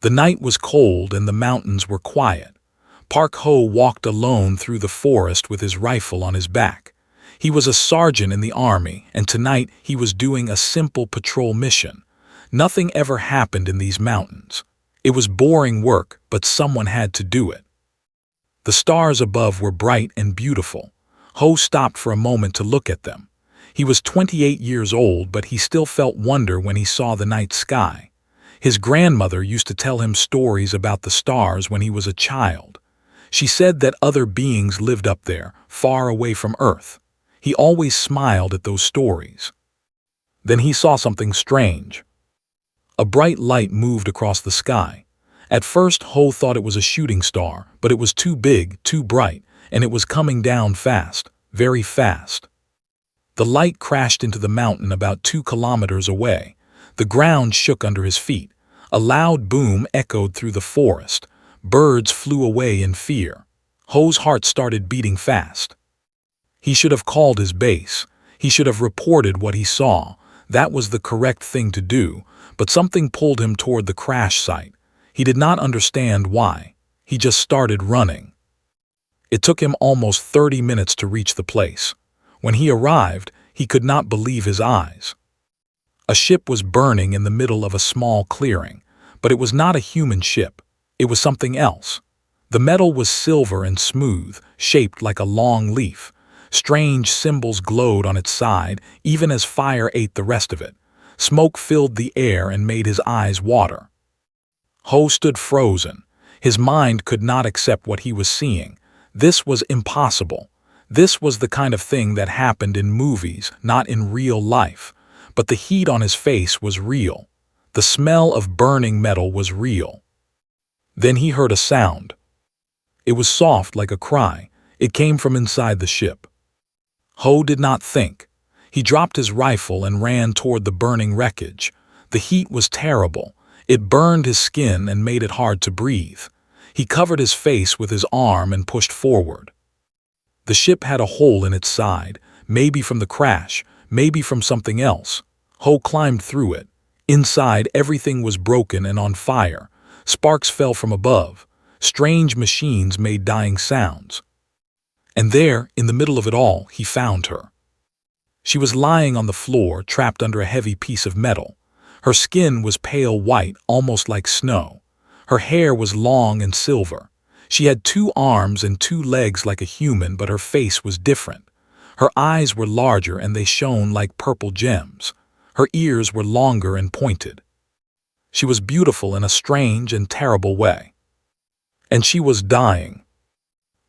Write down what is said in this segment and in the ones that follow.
The night was cold and the mountains were quiet. Park Ho walked alone through the forest with his rifle on his back. He was a sergeant in the army, and tonight he was doing a simple patrol mission. Nothing ever happened in these mountains. It was boring work, but someone had to do it. The stars above were bright and beautiful. Ho stopped for a moment to look at them. He was 28 years old, but he still felt wonder when he saw the night sky. His grandmother used to tell him stories about the stars when he was a child. She said that other beings lived up there, far away from Earth. He always smiled at those stories. Then he saw something strange. A bright light moved across the sky. At first, Ho thought it was a shooting star, but it was too big, too bright, and it was coming down fast, very fast. The light crashed into the mountain about 2 kilometers away. The ground shook under his feet. A loud boom echoed through the forest. Birds flew away in fear. Ho's heart started beating fast. He should have called his base. He should have reported what he saw. That was the correct thing to do, but something pulled him toward the crash site. He did not understand why. He just started running. It took him almost 30 minutes to reach the place. When he arrived, he could not believe his eyes. A ship was burning in the middle of a small clearing, but it was not a human ship. It was something else. The metal was silver and smooth, shaped like a long leaf. Strange symbols glowed on its side, even as fire ate the rest of it. Smoke filled the air and made his eyes water. Ho stood frozen. His mind could not accept what he was seeing. This was impossible. This was the kind of thing that happened in movies, not in real life. But the heat on his face was real. The smell of burning metal was real. Then he heard a sound. It was soft like a cry. It came from inside the ship. Ho did not think. He dropped his rifle and ran toward the burning wreckage. The heat was terrible. It burned his skin and made it hard to breathe. He covered his face with his arm and pushed forward. The ship had a hole in its side, maybe from the crash, maybe from something else. Ho climbed through it. Inside, everything was broken and on fire. Sparks fell from above. Strange machines made dying sounds. And there, in the middle of it all, he found her. She was lying on the floor, trapped under a heavy piece of metal. Her skin was pale white, almost like snow. Her hair was long and silver. She had 2 arms and 2 legs like a human, but her face was different. Her eyes were larger and they shone like purple gems. Her ears were longer and pointed. She was beautiful in a strange and terrible way. And she was dying.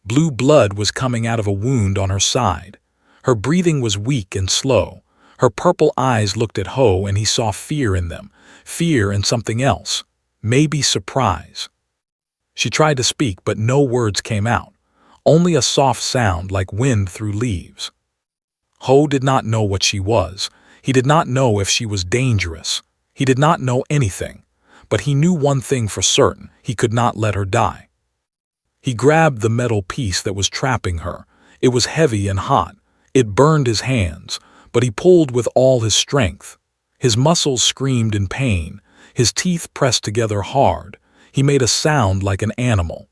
Blue blood was coming out of a wound on her side. Her breathing was weak and slow. Her purple eyes looked at Ho and he saw fear in them. Fear and something else. Maybe surprise. She tried to speak, but no words came out. Only a soft sound like wind through leaves. Ho did not know what she was. He did not know if she was dangerous. He did not know anything. But he knew one thing for certain. He could not let her die. He grabbed the metal piece that was trapping her. It was heavy and hot. It burned his hands, but he pulled with all his strength. His muscles screamed in pain. His teeth pressed together hard. He made a sound like an animal.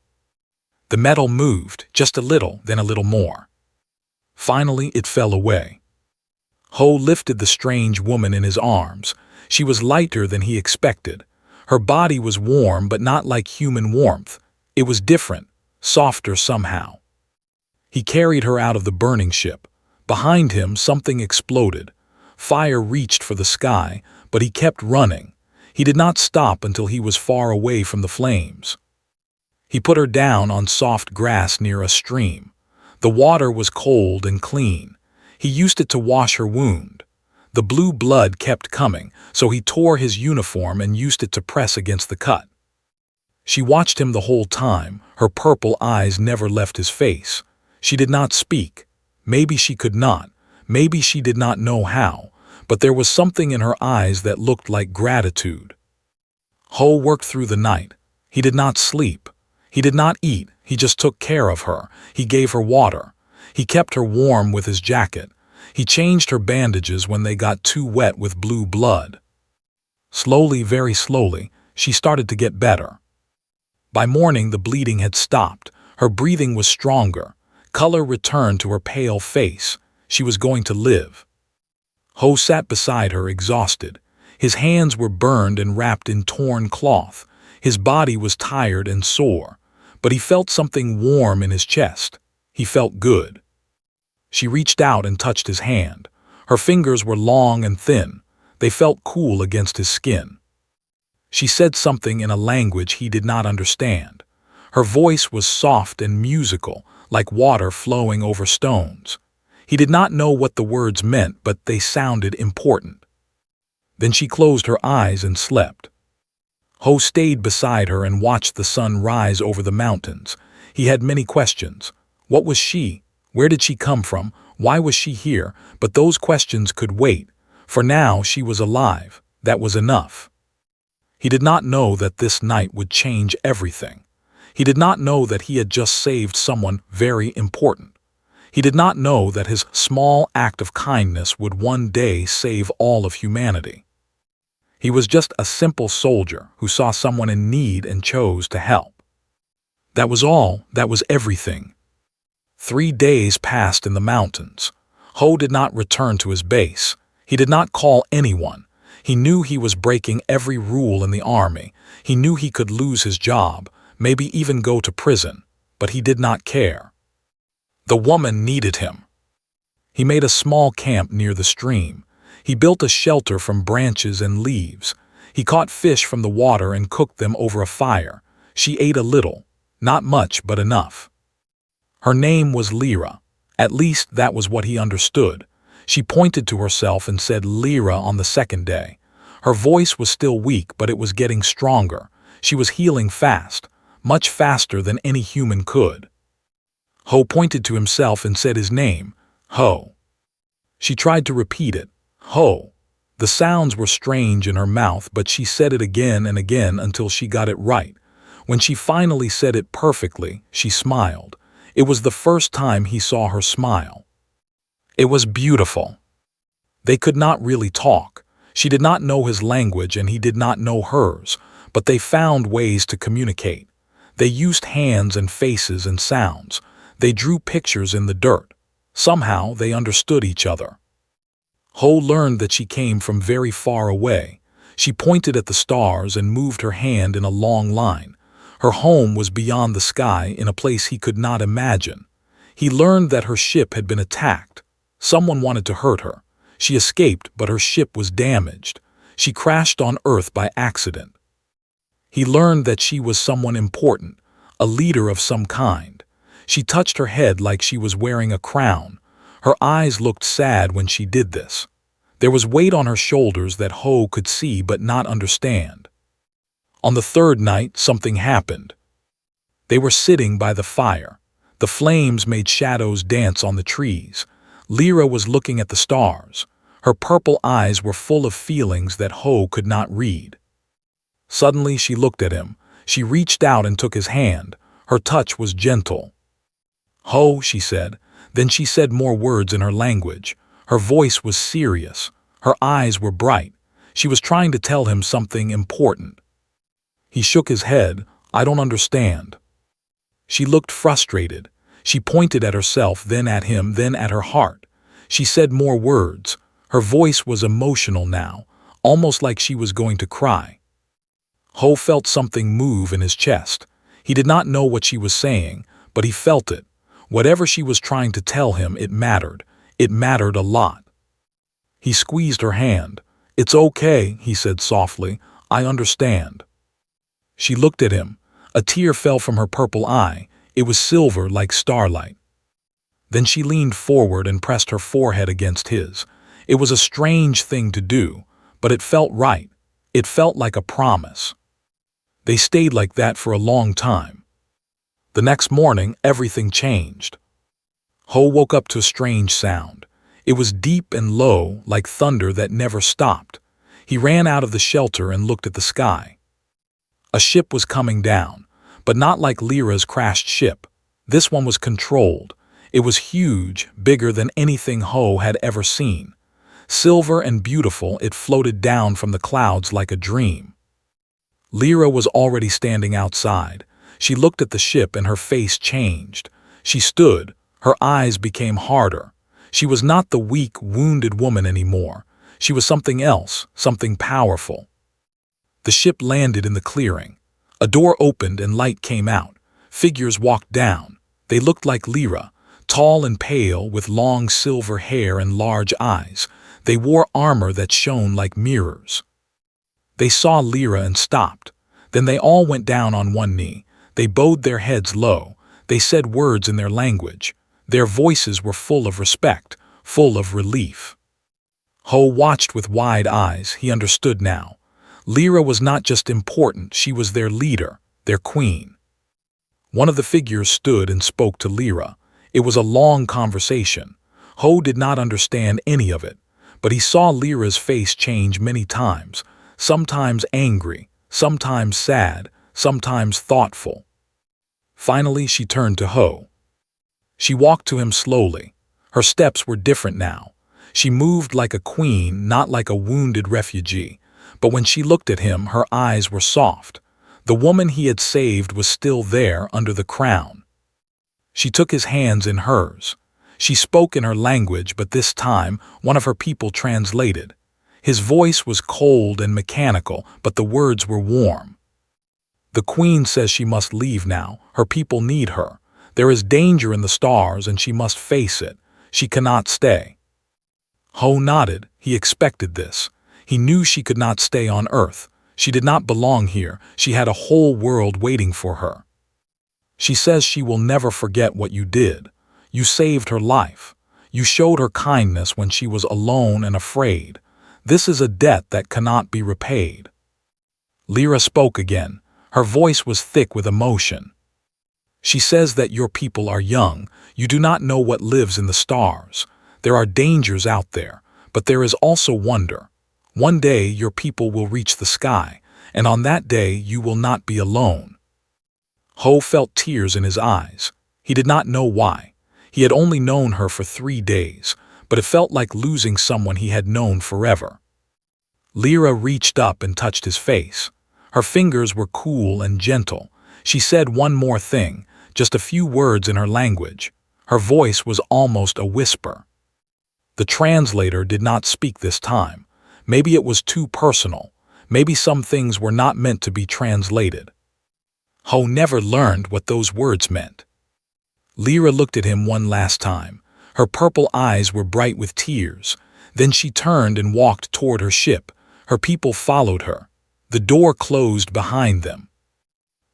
The metal moved, just a little, then a little more. Finally, it fell away. Ho lifted the strange woman in his arms. She was lighter than he expected. Her body was warm, but not like human warmth. It was different, softer somehow. He carried her out of the burning ship. Behind him, something exploded. Fire reached for the sky, but he kept running. He did not stop until he was far away from the flames. He put her down on soft grass near a stream. The water was cold and clean. He used it to wash her wound. The blue blood kept coming, so he tore his uniform and used it to press against the cut. She watched him the whole time. Her purple eyes never left his face. She did not speak. Maybe she could not. Maybe she did not know how. But there was something in her eyes that looked like gratitude. Ho worked through the night. He did not sleep. He did not eat. He just took care of her. He gave her water. He kept her warm with his jacket. He changed her bandages when they got too wet with blue blood. Slowly, very slowly, She started to get better. By morning, the bleeding had stopped. Her breathing was stronger. Color returned to her pale face. She was going to live. Ho sat beside her, exhausted. His hands were burned and wrapped in torn cloth. His body was tired and sore, but he felt something warm in his chest. He felt good. She reached out and touched his hand. Her fingers were long and thin. They felt cool against his skin. She said something in a language he did not understand. Her voice was soft and musical, like water flowing over stones. He did not know what the words meant, but they sounded important. Then she closed her eyes and slept. Ho stayed beside her and watched the sun rise over the mountains. He had many questions. What was she? Where did she come from? Why was she here? But those questions could wait. For now she was alive. That was enough. He did not know that this night would change everything. He did not know that he had just saved someone very important. He did not know that his small act of kindness would one day save all of humanity. He was just a simple soldier who saw someone in need and chose to help. That was all. That was everything. 3 days passed in the mountains. Ho did not return to his base. He did not call anyone. He knew he was breaking every rule in the army. He knew he could lose his job, maybe even go to prison, but he did not care. The woman needed him. He made a small camp near the stream. He built a shelter from branches and leaves. He caught fish from the water and cooked them over a fire. She ate a little, not much, but enough. Her name was Lyra. At least that was what he understood. She pointed to herself and said Lyra on the second day. Her voice was still weak, but it was getting stronger. She was healing fast, much faster than any human could. Ho pointed to himself and said his name, Ho. She tried to repeat it, Ho. The sounds were strange in her mouth, but she said it again and again until she got it right. When she finally said it perfectly, she smiled. It was the first time he saw her smile. It was beautiful. They could not really talk. She did not know his language and he did not know hers, but they found ways to communicate. They used hands and faces and sounds. They drew pictures in the dirt. Somehow they understood each other. Ho learned that she came from very far away. She pointed at the stars and moved her hand in a long line. Her home was beyond the sky in a place he could not imagine. He learned that her ship had been attacked. Someone wanted to hurt her. She escaped, but her ship was damaged. She crashed on Earth by accident. He learned that she was someone important, a leader of some kind. She touched her head like she was wearing a crown. Her eyes looked sad when she did this. There was weight on her shoulders that Ho could see but not understand. On the third night, something happened. They were sitting by the fire. The flames made shadows dance on the trees. Lyra was looking at the stars. Her purple eyes were full of feelings that Ho could not read. Suddenly she looked at him. She reached out and took his hand. Her touch was gentle. Ho, she said. Then she said more words in her language. Her voice was serious. Her eyes were bright. She was trying to tell him something important. He shook his head. I don't understand. She looked frustrated. She pointed at herself, then at him, then at her heart. She said more words. Her voice was emotional now, almost like she was going to cry. Ho felt something move in his chest. He did not know what she was saying, but he felt it. Whatever she was trying to tell him, it mattered. It mattered a lot. He squeezed her hand. It's okay, he said softly. I understand. She looked at him. A tear fell from her purple eye. It was silver like starlight. Then she leaned forward and pressed her forehead against his. It was a strange thing to do, but it felt right. It felt like a promise. They stayed like that for a long time. The next morning, everything changed. Ho woke up to a strange sound. It was deep and low, like thunder that never stopped. He ran out of the shelter and looked at the sky. A ship was coming down, but not like Lyra's crashed ship. This one was controlled. It was huge, bigger than anything Ho had ever seen. Silver and beautiful, it floated down from the clouds like a dream. Lyra was already standing outside. She looked at the ship and her face changed. She stood. Her eyes became harder. She was not the weak, wounded woman anymore. She was something else, something powerful. The ship landed in the clearing. A door opened and light came out. Figures walked down. They looked like Lyra, tall and pale with long silver hair and large eyes. They wore armor that shone like mirrors. They saw Lyra and stopped. Then they all went down on one knee. They bowed their heads low. They said words in their language. Their voices were full of respect, full of relief. Ho watched with wide eyes. He understood now. Lyra was not just important, she was their leader, their queen. One of the figures stood and spoke to Lyra. It was a long conversation. Ho did not understand any of it, but he saw Lyra's face change many times, sometimes angry, sometimes sad, sometimes thoughtful. Finally, she turned to Ho. She walked to him slowly. Her steps were different now. She moved like a queen, not like a wounded refugee. But when she looked at him, her eyes were soft. The woman he had saved was still there under the crown. She took his hands in hers. She spoke in her language, but this time one of her people translated. His voice was cold and mechanical, but the words were warm. The queen says she must leave now. Her people need her. There is danger in the stars and she must face it. She cannot stay. Ho nodded. He expected this. He knew she could not stay on Earth. She did not belong here. She had a whole world waiting for her. She says she will never forget what you did. You saved her life. You showed her kindness when she was alone and afraid. This is a debt that cannot be repaid. Lyra spoke again. Her voice was thick with emotion. She says that your people are young. You do not know what lives in the stars. There are dangers out there, but there is also wonder. One day your people will reach the sky, and on that day you will not be alone. Ho felt tears in his eyes. He did not know why. He had only known her for 3 days, but it felt like losing someone he had known forever. Lyra reached up and touched his face. Her fingers were cool and gentle. She said one more thing, just a few words in her language. Her voice was almost a whisper. The translator did not speak this time. Maybe it was too personal. Maybe some things were not meant to be translated. Ho never learned what those words meant. Lyra looked at him one last time. Her purple eyes were bright with tears. Then she turned and walked toward her ship. Her people followed her. The door closed behind them.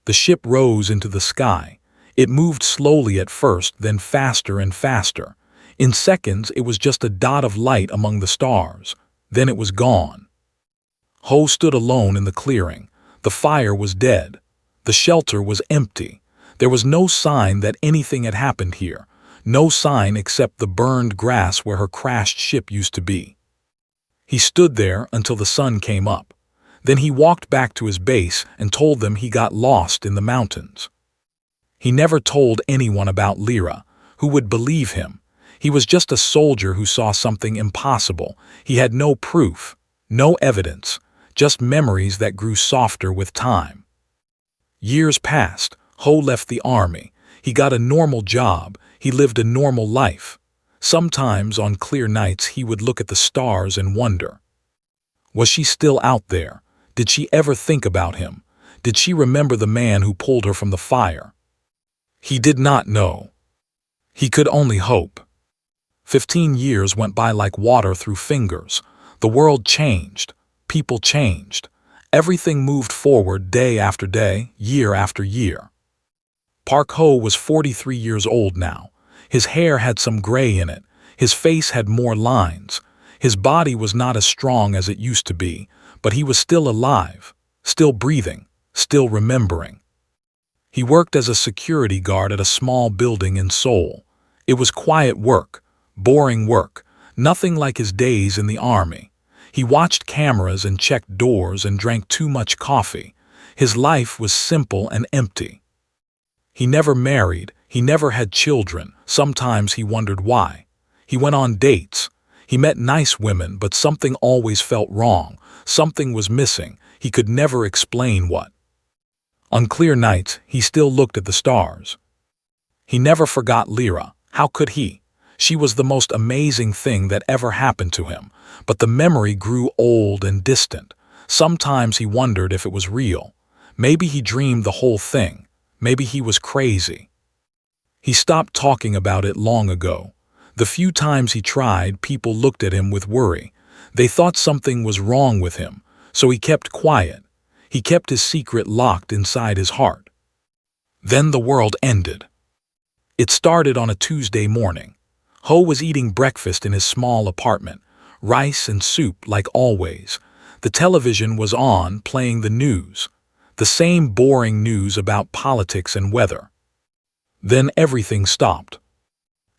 The ship rose into the sky. It moved slowly at first, then faster and faster. In seconds, it was just a dot of light among the stars. Then it was gone. Ho stood alone in the clearing. The fire was dead. The shelter was empty. There was no sign that anything had happened here. No sign except the burned grass where her crashed ship used to be. He stood there until the sun came up. Then he walked back to his base and told them he got lost in the mountains. He never told anyone about Lyra. Who would believe him? He was just a soldier who saw something impossible. He had no proof, no evidence, just memories that grew softer with time. Years passed. Ho left the army. He got a normal job. He lived a normal life. Sometimes on clear nights he would look at the stars and wonder. Was she still out there? Did she ever think about him? Did she remember the man who pulled her from the fire? He did not know. He could only hope. 15 years went by like water through fingers. The world changed. People changed. Everything moved forward day after day, year after year. Park Ho was 43 years old now. His hair had some gray in it. His face had more lines. His body was not as strong as it used to be, but he was still alive, still breathing, still remembering. He worked as a security guard at a small building in Seoul. It was quiet work, boring work, nothing like his days in the army. He watched cameras and checked doors and drank too much coffee. His life was simple and empty. He never married, he never had children. Sometimes he wondered why. He went on dates. He met nice women, but something always felt wrong. Something was missing. He could never explain what. On clear nights, he still looked at the stars. He never forgot Lyra. How could he? She was the most amazing thing that ever happened to him, but the memory grew old and distant. Sometimes he wondered if it was real. Maybe he dreamed the whole thing. Maybe he was crazy. He stopped talking about it long ago. The few times he tried, people looked at him with worry. They thought something was wrong with him, so he kept quiet. He kept his secret locked inside his heart. Then the world ended. It started on a Tuesday morning. Ho was eating breakfast in his small apartment, rice and soup like always. The television was on, playing the news. The same boring news about politics and weather. Then everything stopped.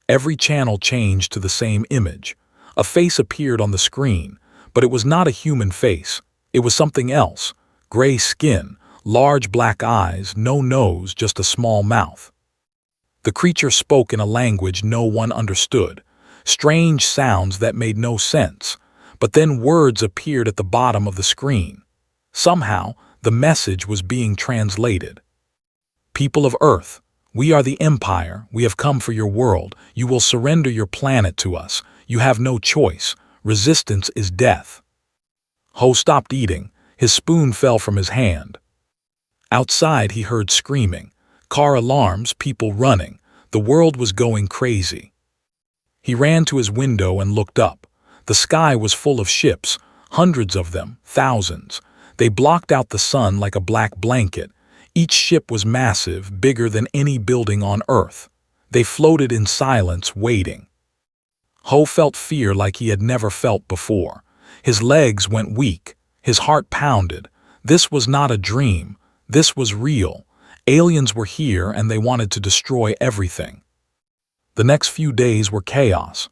Every channel changed to the same image. A face appeared on the screen, but it was not a human face. It was something else. Gray skin, large black eyes, no nose, just a small mouth. The creature spoke in a language no one understood, strange sounds that made no sense. But then words appeared at the bottom of the screen. Somehow, the message was being translated. People of Earth, we are the Empire. We have come for your world. You will surrender your planet to us. You have no choice. Resistance is death. Ho stopped eating. His spoon fell from his hand. Outside, he heard screaming. Car alarms, people running. The world was going crazy. He ran to his window and looked up. The sky was full of ships, hundreds of them, thousands. They blocked out the sun like a black blanket. Each ship was massive, bigger than any building on Earth. They floated in silence, waiting. Ho felt fear like he had never felt before. His legs went weak. His heart pounded. This was not a dream. This was real. Aliens were here and they wanted to destroy everything. The next few days were chaos.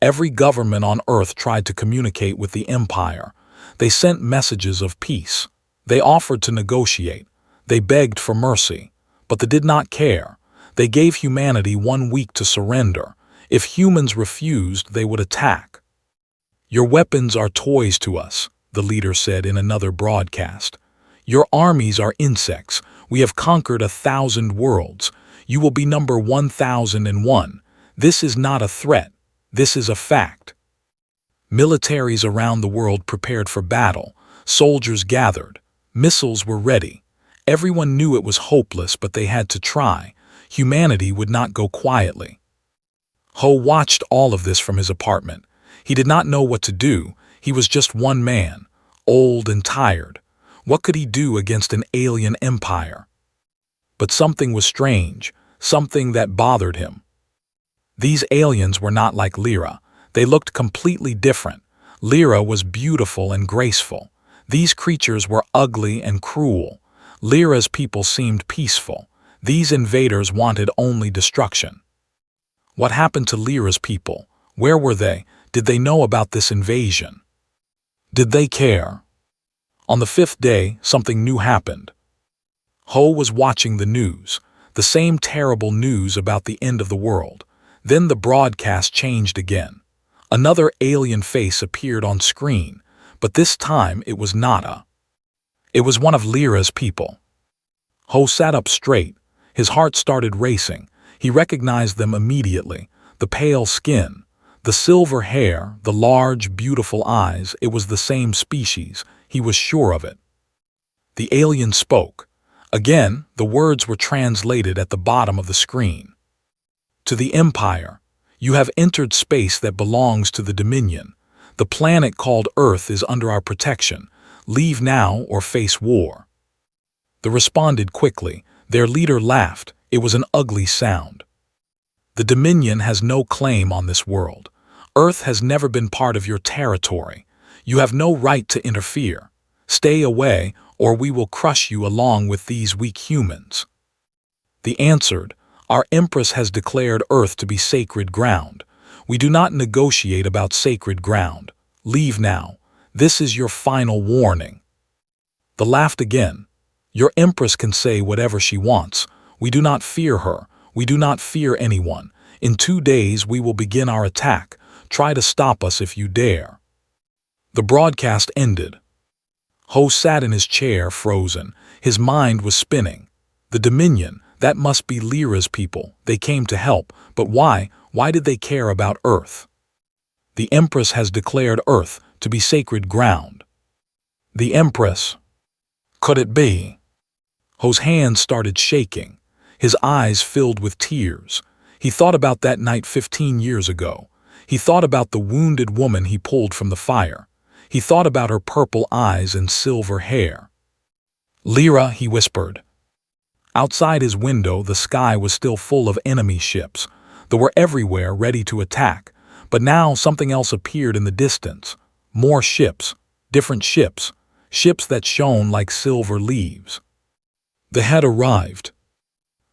Every government on Earth tried to communicate with the Empire. They sent messages of peace. They offered to negotiate. They begged for mercy. But they did not care. They gave humanity 1 week to surrender. If humans refused, they would attack. Your weapons are toys to us, the leader said in another broadcast. Your armies are insects. We have conquered 1,000 worlds. You will be number 1001. This is not a threat. This is a fact. Militaries around the world prepared for battle. Soldiers gathered. Missiles were ready. Everyone knew it was hopeless, but they had to try. Humanity would not go quietly. Ho watched all of this from his apartment. He did not know what to do. He was just one man, old and tired. What could he do against an alien empire? But something was strange, something that bothered him. These aliens were not like Lyra. They looked completely different. Lyra was beautiful and graceful. These creatures were ugly and cruel. Lyra's people seemed peaceful. These invaders wanted only destruction. What happened to Lyra's people? Where were they? Did they know about this invasion? Did they care? On the 5th day, something new happened. Ho was watching the news, the same terrible news about the end of the world. Then the broadcast changed again. Another alien face appeared on screen, but this time it was Nada. It was one of Lyra's people. Ho sat up straight. His heart started racing. He recognized them immediately. The pale skin, the silver hair, the large, beautiful eyes. It was the same species. He was sure of it. The alien spoke. Again, the words were translated at the bottom of the screen. To the Empire, you have entered space that belongs to the Dominion. The planet called Earth is under our protection. Leave now or face war. They responded quickly. Their leader laughed. It was an ugly sound. The Dominion has no claim on this world. Earth has never been part of your territory. You have no right to interfere. Stay away, or we will crush you along with these weak humans. They answered, Our Empress has declared Earth to be sacred ground. We do not negotiate about sacred ground. Leave now. This is your final warning. They laughed again. Your Empress can say whatever she wants. We do not fear her. We do not fear anyone. In 2 days we will begin our attack. Try to stop us if you dare." The broadcast ended. Ho sat in his chair, frozen. His mind was spinning. The Dominion, that must be Lyra's people. They came to help, but why? Why did they care about Earth? The Empress has declared Earth to be sacred ground. The Empress. Could it be? Ho's hands started shaking. His eyes filled with tears. He thought about that night 15 years ago. He thought about the wounded woman he pulled from the fire. He thought about her purple eyes and silver hair. "Lyra," he whispered. Outside his window, the sky was still full of enemy ships. They were everywhere, ready to attack. But now something else appeared in the distance. More ships, different ships, ships that shone like silver leaves. They had arrived.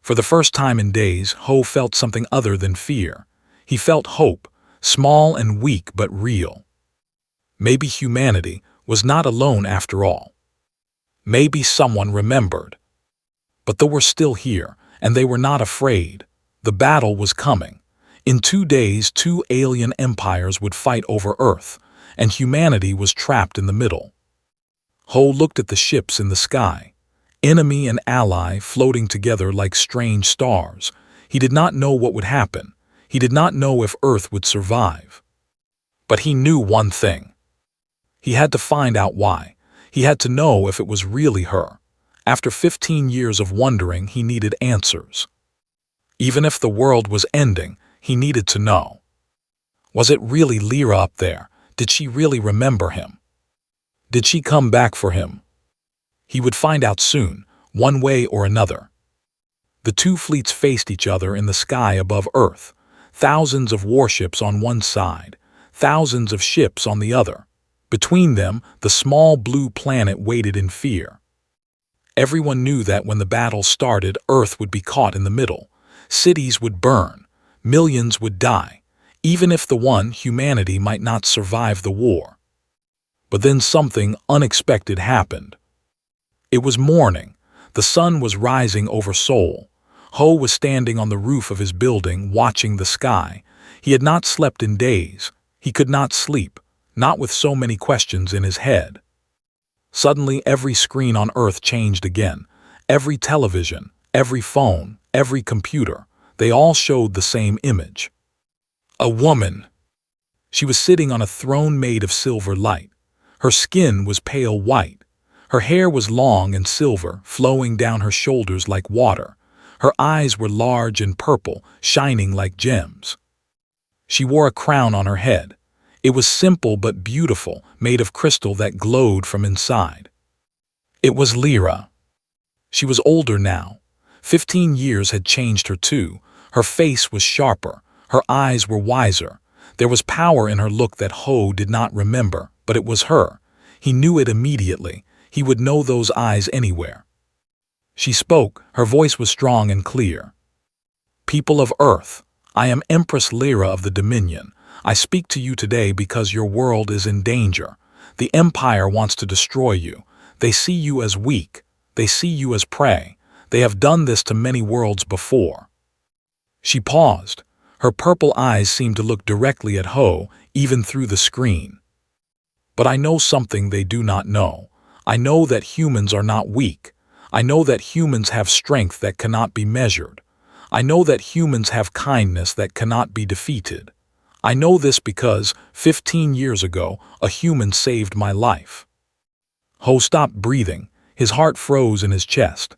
For the first time in days, Ho felt something other than fear. He felt hope, small and weak but real. Maybe humanity was not alone after all. Maybe someone remembered. But they were still here, and they were not afraid. The battle was coming. In 2 days, 2 alien empires would fight over Earth, and humanity was trapped in the middle. Ho looked at the ships in the sky. Enemy and ally floating together like strange stars. He did not know what would happen. He did not know if Earth would survive. But he knew one thing. He had to find out why. He had to know if it was really her. After 15 years of wondering, he needed answers. Even if the world was ending, he needed to know. Was it really Lyra up there? Did she really remember him? Did she come back for him? He would find out soon, one way or another. The 2 fleets faced each other in the sky above Earth. Thousands of warships on one side, thousands of ships on the other. Between them, the small blue planet waited in fear. Everyone knew that when the battle started, Earth would be caught in the middle. Cities would burn. Millions would die. Even if the one, humanity, might not survive the war. But then something unexpected happened. It was morning. The sun was rising over Seoul. Ho was standing on the roof of his building, watching the sky. He had not slept in days. He could not sleep, not with so many questions in his head. Suddenly, every screen on Earth changed again. Every television, every phone, every computer, they all showed the same image. A woman. She was sitting on a throne made of silver light. Her skin was pale white. Her hair was long and silver, flowing down her shoulders like water. Her eyes were large and purple, shining like gems. She wore a crown on her head. It was simple but beautiful, made of crystal that glowed from inside. It was Lyra. She was older now. 15 years had changed her too. Her face was sharper. Her eyes were wiser. There was power in her look that Ho did not remember, but it was her. He knew it immediately. He would know those eyes anywhere. She spoke. Her voice was strong and clear. "People of Earth, I am Empress Lyra of the Dominion. I speak to you today because your world is in danger. The Empire wants to destroy you. They see you as weak. They see you as prey. They have done this to many worlds before." She paused. Her purple eyes seemed to look directly at Ho, even through the screen. "But I know something they do not know. I know that humans are not weak. I know that humans have strength that cannot be measured. I know that humans have kindness that cannot be defeated. I know this because 15 years ago, a human saved my life." Ho stopped breathing. His heart froze in his chest.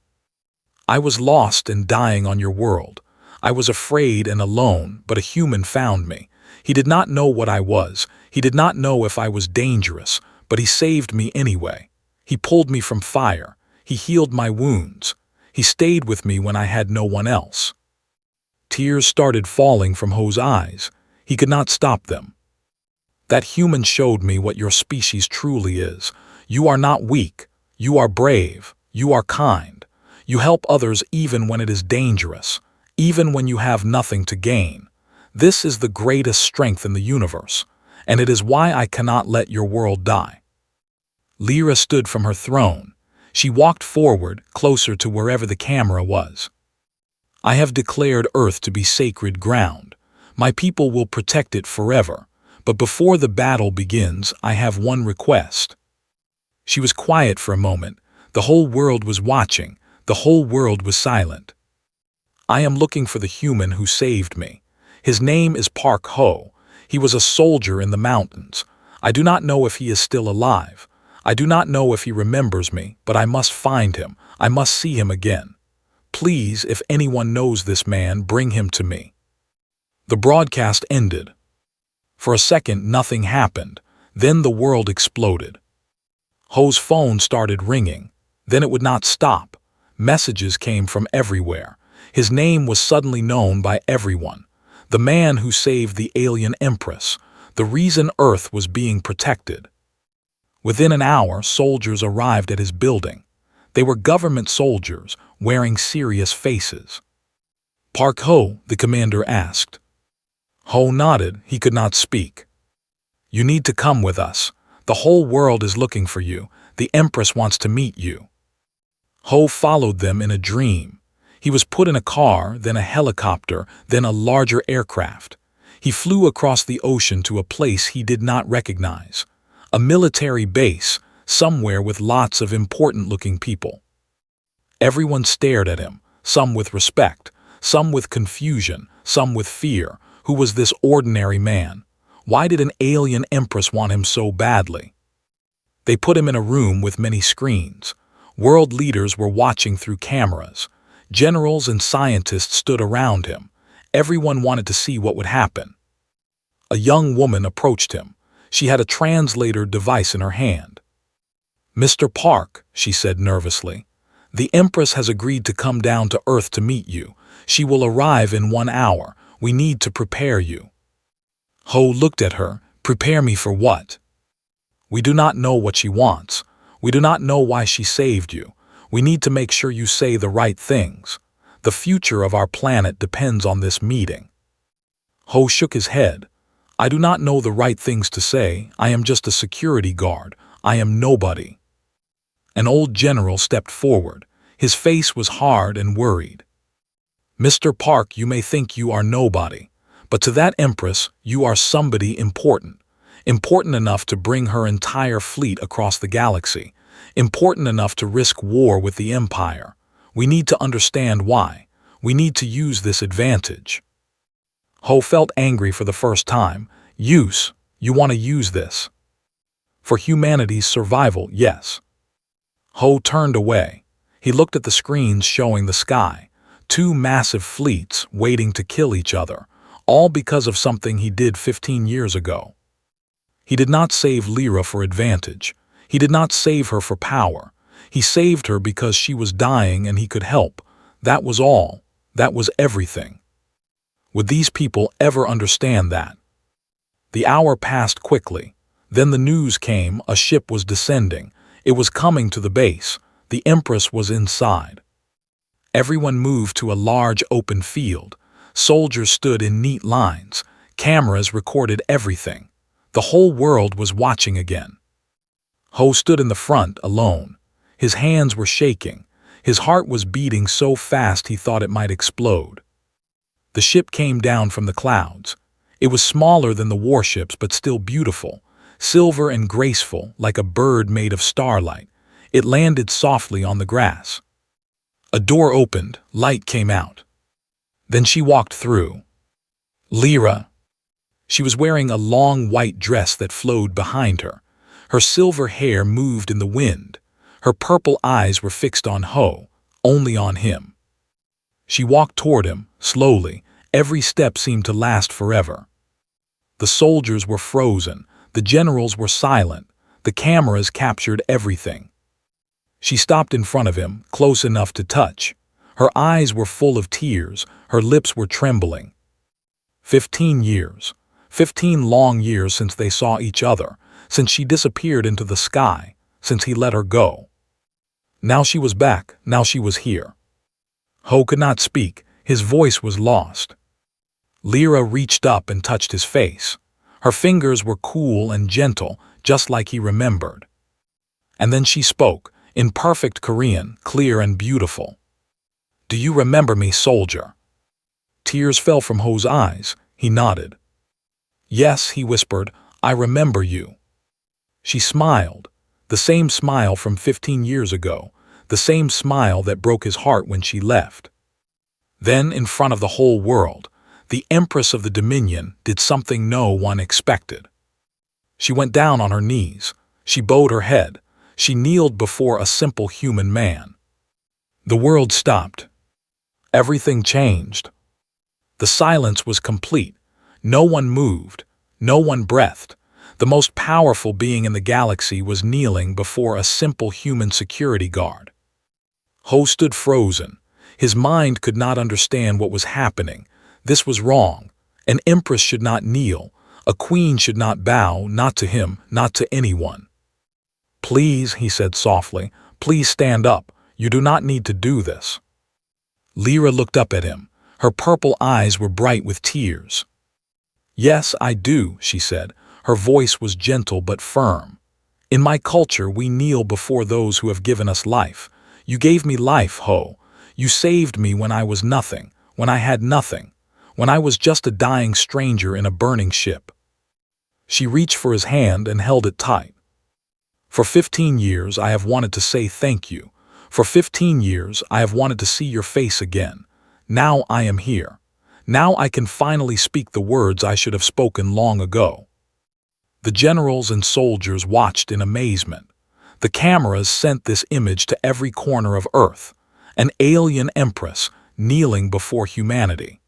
"I was lost and dying on your world. I was afraid and alone, but a human found me. He did not know what I was. He did not know if I was dangerous, but he saved me anyway. He pulled me from fire. He healed my wounds. He stayed with me when I had no one else." Tears started falling from Ho's eyes. He could not stop them. "That human showed me what your species truly is. You are not weak. You are brave. You are kind. You help others even when it is dangerous, even when you have nothing to gain. This is the greatest strength in the universe, and it is why I cannot let your world die." Lyra stood from her throne. She walked forward, closer to wherever the camera was. "I have declared Earth to be sacred ground. My people will protect it forever. But before the battle begins, I have one request." She was quiet for a moment. The whole world was watching. The whole world was silent. "I am looking for the human who saved me. His name is Park Ho. He was a soldier in the mountains. I do not know if he is still alive. I do not know if he remembers me, but I must find him. I must see him again. Please, if anyone knows this man, bring him to me." The broadcast ended. For a second, nothing happened. Then the world exploded. Ho's phone started ringing. Then it would not stop. Messages came from everywhere. His name was suddenly known by everyone. The man who saved the alien empress. The reason Earth was being protected. Within an hour, soldiers arrived at his building. They were government soldiers, wearing serious faces. "Park Ho?" the commander asked. Ho nodded. He could not speak. "You need to come with us. The whole world is looking for you. The Empress wants to meet you." Ho followed them in a dream. He was put in a car, then a helicopter, then a larger aircraft. He flew across the ocean to a place he did not recognize. A military base, somewhere with lots of important-looking people. Everyone stared at him, some with respect, some with confusion, some with fear. Who was this ordinary man? Why did an alien empress want him so badly? They put him in a room with many screens. World leaders were watching through cameras. Generals and scientists stood around him. Everyone wanted to see what would happen. A young woman approached him. She had a translator device in her hand. "Mr. Park," she said nervously, "the Empress has agreed to come down to Earth to meet you. She will arrive in 1 hour. We need to prepare you." Ho looked at her. "Prepare me for what?" "We do not know what she wants. We do not know why she saved you. We need to make sure you say the right things. The future of our planet depends on this meeting." Ho shook his head. "I do not know the right things to say. I am just a security guard. I am nobody." An old general stepped forward. His face was hard and worried. "Mr. Park, you may think you are nobody, but to that Empress, you are somebody important. Important enough to bring her entire fleet across the galaxy. Important enough to risk war with the Empire. We need to understand why. We need to use this advantage." Ho felt angry for the first time. "Use? You want to use this?" "For humanity's survival, yes." Ho turned away. He looked at the screens showing the sky. 2 massive fleets waiting to kill each other, all because of something he did 15 years ago. He did not save Lyra for advantage. He did not save her for power. He saved her because she was dying and he could help. That was all. That was everything. Would these people ever understand that? The hour passed quickly. Then the news came. A ship was descending. It was coming to the base. The Empress was inside. Everyone moved to a large open field. Soldiers stood in neat lines. Cameras recorded everything. The whole world was watching again. Ho stood in the front, alone. His hands were shaking. His heart was beating so fast he thought it might explode. The ship came down from the clouds. It was smaller than the warships, but still beautiful, silver and graceful, like a bird made of starlight. It landed softly on the grass. A door opened, light came out. Then she walked through. Lyra. She was wearing a long white dress that flowed behind her. Her silver hair moved in the wind. Her purple eyes were fixed on Ho, only on him. She walked toward him, slowly. Every step seemed to last forever. The soldiers were frozen. The generals were silent. The cameras captured everything. She stopped in front of him, close enough to touch. Her eyes were full of tears. Her lips were trembling. 15 years. 15 long years since they saw each other, since she disappeared into the sky, since he let her go. Now she was back, now she was here. Ho could not speak, his voice was lost. Lyra reached up and touched his face. Her fingers were cool and gentle, just like he remembered. And then she spoke, in perfect Korean, clear and beautiful. "Do you remember me, soldier?" Tears fell from Ho's eyes. He nodded. "Yes," he whispered, "I remember you." She smiled, the same smile from 15 years ago, the same smile that broke his heart when she left. Then, in front of the whole world, the Empress of the Dominion did something no one expected. She went down on her knees. She bowed her head. She kneeled before a simple human man. The world stopped. Everything changed. The silence was complete. No one moved. No one breathed. The most powerful being in the galaxy was kneeling before a simple human security guard. Ho stood frozen. His mind could not understand what was happening. This was wrong. An empress should not kneel. A queen should not bow, not to him, not to anyone. "Please," he said softly, "please stand up. You do not need to do this." Lyra looked up at him. Her purple eyes were bright with tears. "Yes, I do," she said. Her voice was gentle but firm. "In my culture, we kneel before those who have given us life. You gave me life, Ho. You saved me when I was nothing, when I had nothing, when I was just a dying stranger in a burning ship." She reached for his hand and held it tight. "For 15 years I have wanted to say thank you. For 15 years I have wanted to see your face again. Now I am here. Now I can finally speak the words I should have spoken long ago." The generals and soldiers watched in amazement. The cameras sent this image to every corner of Earth, an alien empress kneeling before humanity.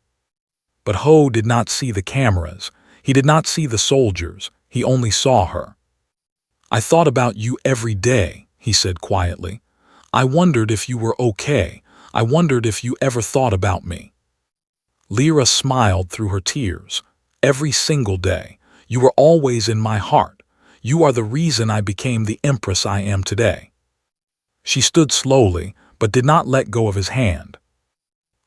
But Ho did not see the cameras. He did not see the soldiers. He only saw her. "I thought about you every day," he said quietly. "I wondered if you were okay. I wondered if you ever thought about me." Lyra smiled through her tears. "Every single day. You were always in my heart. You are the reason I became the empress I am today." She stood slowly, but did not let go of his hand.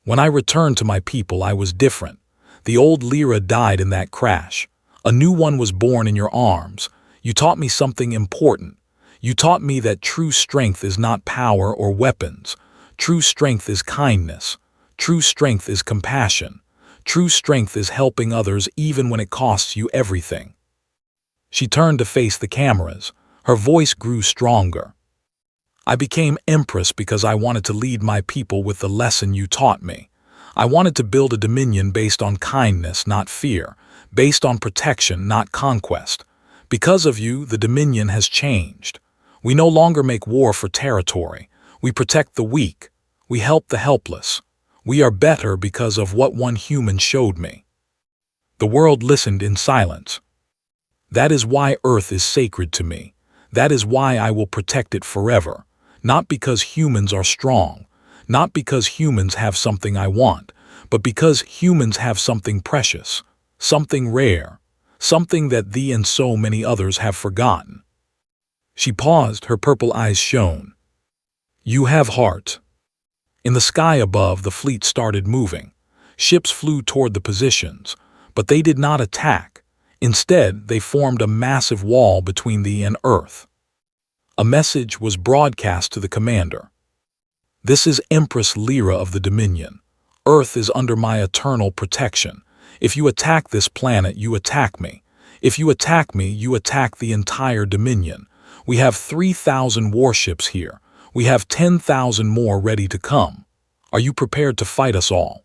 "When I returned to my people, I was different. The old Lyra died in that crash. A new one was born in your arms. You taught me something important. You taught me that true strength is not power or weapons. True strength is kindness. True strength is compassion. True strength is helping others even when it costs you everything." She turned to face the cameras. Her voice grew stronger. "I became empress because I wanted to lead my people with the lesson you taught me. I wanted to build a dominion based on kindness, not fear, based on protection, not conquest. Because of you, the dominion has changed. We no longer make war for territory. We protect the weak. We help the helpless. We are better because of what one human showed me." The world listened in silence. "That is why Earth is sacred to me. That is why I will protect it forever. Not because humans are strong, not because humans have something I want, but because humans have something precious, something rare, something that thee and so many others have forgotten." She paused, her purple eyes shone. "You have heart." In the sky above, the fleet started moving. Ships flew toward the positions, but they did not attack. Instead, they formed a massive wall between thee and Earth. A message was broadcast to the commander. "This is Empress Lyra of the Dominion. Earth is under my eternal protection. If you attack this planet, you attack me. If you attack me, you attack the entire Dominion. We have 3,000 warships here. We have 10,000 more ready to come. Are you prepared to fight us all?"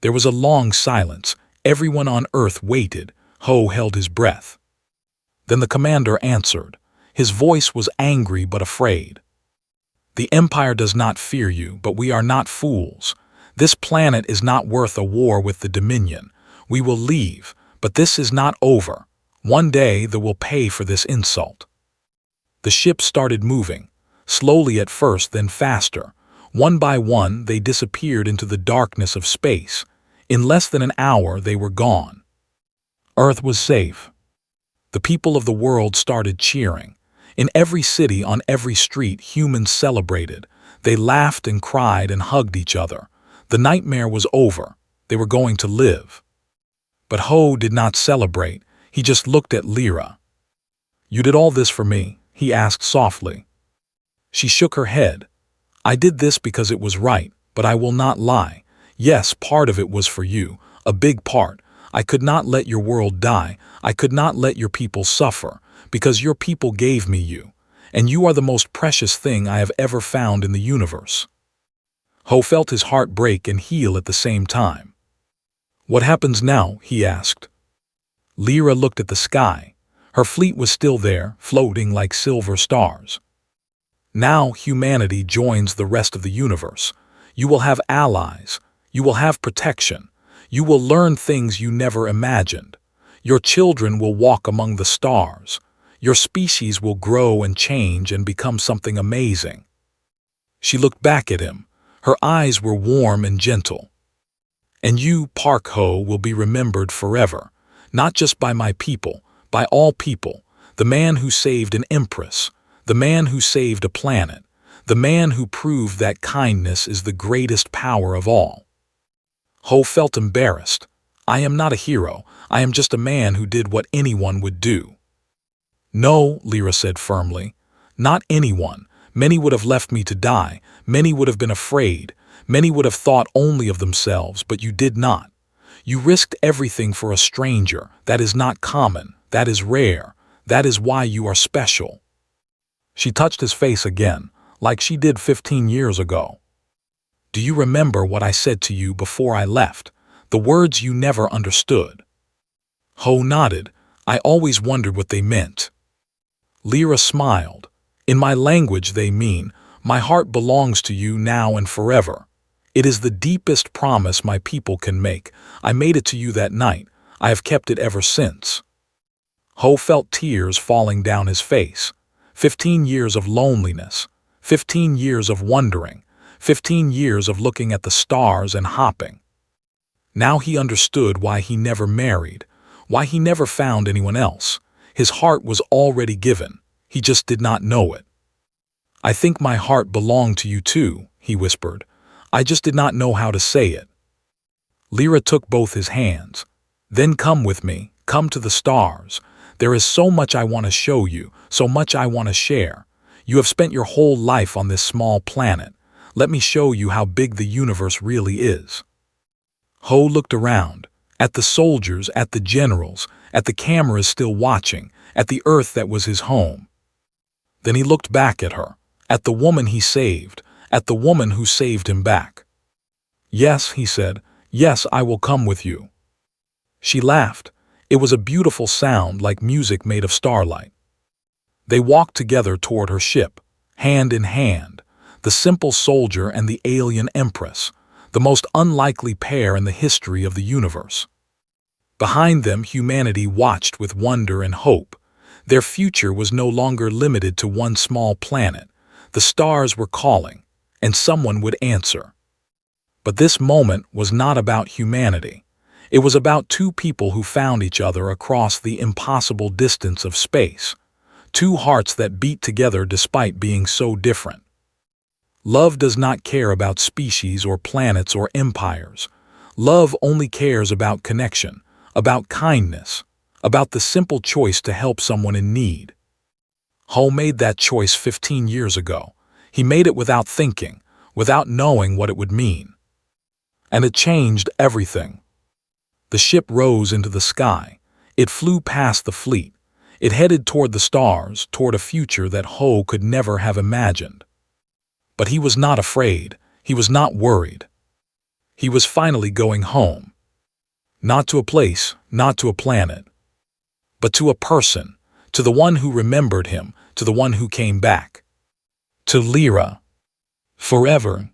There was a long silence. Everyone on Earth waited. Ho held his breath. Then the commander answered. His voice was angry but afraid. "The Empire does not fear you, but we are not fools. This planet is not worth a war with the Dominion. We will leave, but this is not over. One day they will pay for this insult." The ships started moving, slowly at first, then faster. One by one, they disappeared into the darkness of space. In less than an hour, they were gone. Earth was safe. The people of the world started cheering. In every city, on every street, humans celebrated. They laughed and cried and hugged each other. The nightmare was over. They were going to live. But Ho did not celebrate. He just looked at Lyra. "You did all this for me?" he asked softly. She shook her head. "I did this because it was right, but I will not lie. Yes, part of it was for you, a big part. I could not let your world die. I could not let your people suffer, because your people gave me you, and you are the most precious thing I have ever found in the universe." Ho felt his heart break and heal at the same time. "What happens now?" he asked. Lyra looked at the sky. Her fleet was still there, floating like silver stars. "Now humanity joins the rest of the universe. You will have allies. You will have protection. You will learn things you never imagined. Your children will walk among the stars. Your species will grow and change and become something amazing." She looked back at him. Her eyes were warm and gentle. "And you, Park Ho, will be remembered forever, not just by my people, by all people, the man who saved an empress, the man who saved a planet, the man who proved that kindness is the greatest power of all." Ho felt embarrassed. "I am not a hero. I am just a man who did what anyone would do." "No," Lyra said firmly. "Not anyone. Many would have left me to die. Many would have been afraid. Many would have thought only of themselves, but you did not. You risked everything for a stranger. That is not common. That is rare. That is why you are special." She touched his face again, like she did 15 years ago. "Do you remember what I said to you before I left? The words you never understood?" Ho nodded. "I always wondered what they meant." Lyra smiled. "In my language they mean, my heart belongs to you now and forever. It is the deepest promise my people can make. I made it to you that night. I have kept it ever since." Ho felt tears falling down his face. 15 years of loneliness, 15 years of wondering, 15 years of looking at the stars and hopping. Now he understood why he never married, why he never found anyone else. His heart was already given. He just did not know it. "I think my heart belonged to you too," he whispered. "I just did not know how to say it." Lyra took both his hands. "Then come with me, come to the stars. There is so much I want to show you, so much I want to share. You have spent your whole life on this small planet. Let me show you how big the universe really is." Ho looked around, at the soldiers, at the generals, at the cameras still watching, at the earth that was his home. Then he looked back at her, at the woman he saved, at the woman who saved him back. "Yes," he said, "yes, I will come with you." She laughed. It was a beautiful sound, like music made of starlight. They walked together toward her ship, hand in hand, the simple soldier and the alien empress, the most unlikely pair in the history of the universe. Behind them, humanity watched with wonder and hope. Their future was no longer limited to one small planet. The stars were calling, and someone would answer. But this moment was not about humanity. It was about two people who found each other across the impossible distance of space. Two hearts that beat together despite being so different. Love does not care about species or planets or empires. Love only cares about connection, about kindness, about the simple choice to help someone in need. Ho made that choice 15 years ago. He made it without thinking, without knowing what it would mean. And it changed everything. The ship rose into the sky. It flew past the fleet. It headed toward the stars, toward a future that Ho could never have imagined. But he was not afraid. He was not worried. He was finally going home. Not to a place, not to a planet, but to a person, to the one who remembered him, to the one who came back. To Lyra. Forever,